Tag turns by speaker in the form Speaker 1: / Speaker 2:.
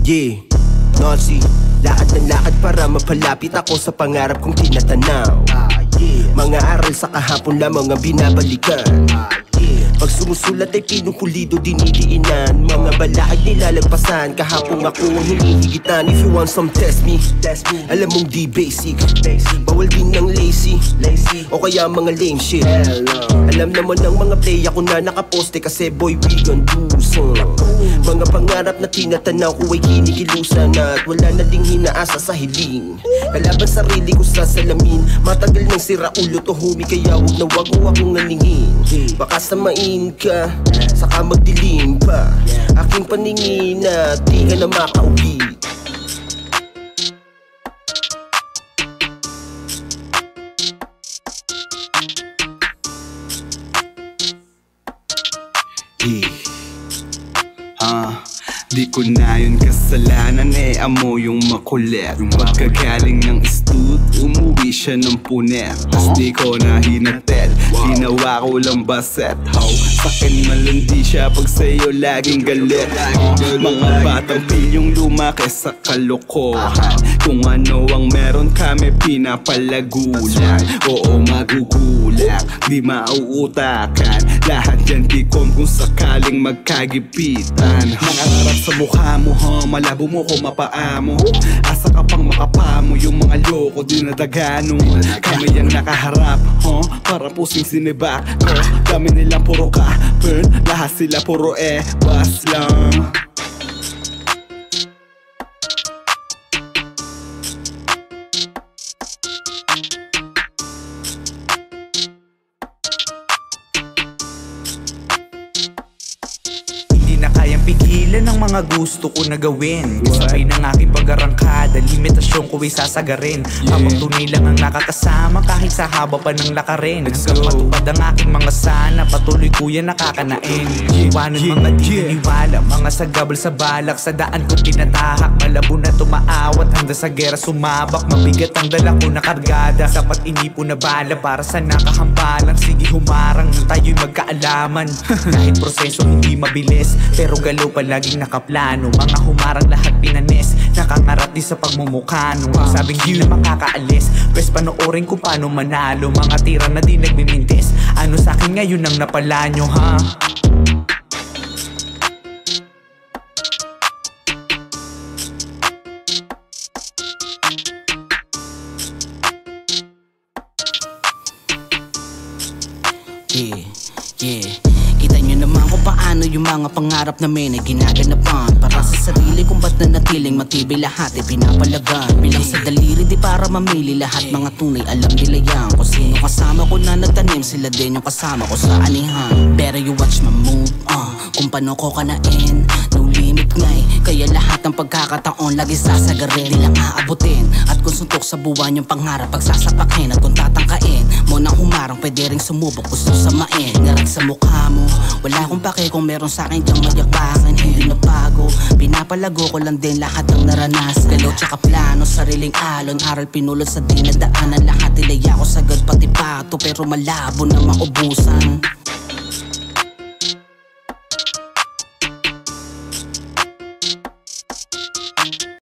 Speaker 1: Yeah, Nazi, lakad ng lakad para mapalapit ako sa pangarap kong tinatanaw. Mga aral sa kahapon lamang ang binabalikan. Pag sumusulat ay pinupulido, dinidiinan. Mga bala ay nilalagpasan, kahapon ako ang hinihigitan. If you want some test me, alam mong di basic. Bawal din ng lazy, o kaya mga lame shit. Alam naman ng mga play ako na nakaposte, kasi boy we gon' do some. Mga pangarap na tinatanaw ko ay kinikilusan, at wala na ding hinaasa sa hiling. Kalaban sarili ko sa salamin, matagal nang sira ulo to homie, kaya wag na wag mo akong nalingin. Baka samain ka, saka magdilim pa aking paningin na di ka na makauwi.
Speaker 2: Di ko na yun kasalanan, amo yung makulit. Pagkagaling ng stud, umuwi siya ng punet. Tas di ko na hinatel, ginawa ko lang baset. Sakin malandi siya pag sa'yo laging galit. Mga batang pilyong lumaki sa kalokohan. Kung ano ang meron kami pinapalagulan. Oo magugulang, di mauutakan. Lahat yan tikom kung sakaling magkagipitan. Nangangarap sa mukha mo, malabo mo ko mapaamo. Asa ka pang makapamo, yung mga loko dinadagano. Kami yung nakaharap, para pusing sinibak ko. Kami nilang puro ka-burn, lahat sila puro bas lang.
Speaker 3: Na kayang pigilan ng mga gusto ko na gawin. Kasabay ng aking pag-arangkada, limitasyon ko ay sasagarin. Habang tunay lang ang nakakasama, kahit sa haba pa ng lakarin. Hanggang matupad ang aking mga sana, patuloy ko yan nakakanain. Iwanan mga di naniwala, mga sagabal sa balak. Sa daan ko tinatahak, malabo na tumaawat. Handa sa gera sumabak, mabigat ang dala ko na kargada. Sapat inipo na bala para sa nakahambalan. Sige humarang, tayo'y magkaalaman. Kahit proseso hindi mabilis, pero galaw palaging nakaplano. Mga humarang lahat pinanis, nakangarap di sa pagmumukha. Nung sabing di na makakaalis, pwes panoorin kung paano manalo. Mga tira na di nagmimintis, ano sa'kin ngayon ang napala nyo ha?
Speaker 4: Kita nyo naman kung paano yung mga pangarap namin ay ginaganapan. Para sa sarili kung ba't nanatiling matibay lahat ay pinapalagan. Bilang sa daliri di para mamili lahat, mga tunay alam nila yan. Kung sino kasama ko na nagtanim, sila din yung kasama ko sa anihan. Better you watch my move, kung paano ko kanain. No limit nga'y, kaya lahat ng pagkakataon lagi sasagarin. Di lang aabutin, at kung suntok sa buwan yung pangarap pagsasapakin. At kung tatangkain mo nang humarang, pwede ring sumubok, gusto samain. Ngarag sa mukha mo, wala akong pake kung meron sa'kin dyang magyakbangan. Hindi na bago, pinapalago ko lang din lahat ng naranasan. Galaw tsaka plano, sariling alon, aral pinulot sa dinadaanan. Lahat ilaya ko sagad pati pato, pero malabo na maubusan.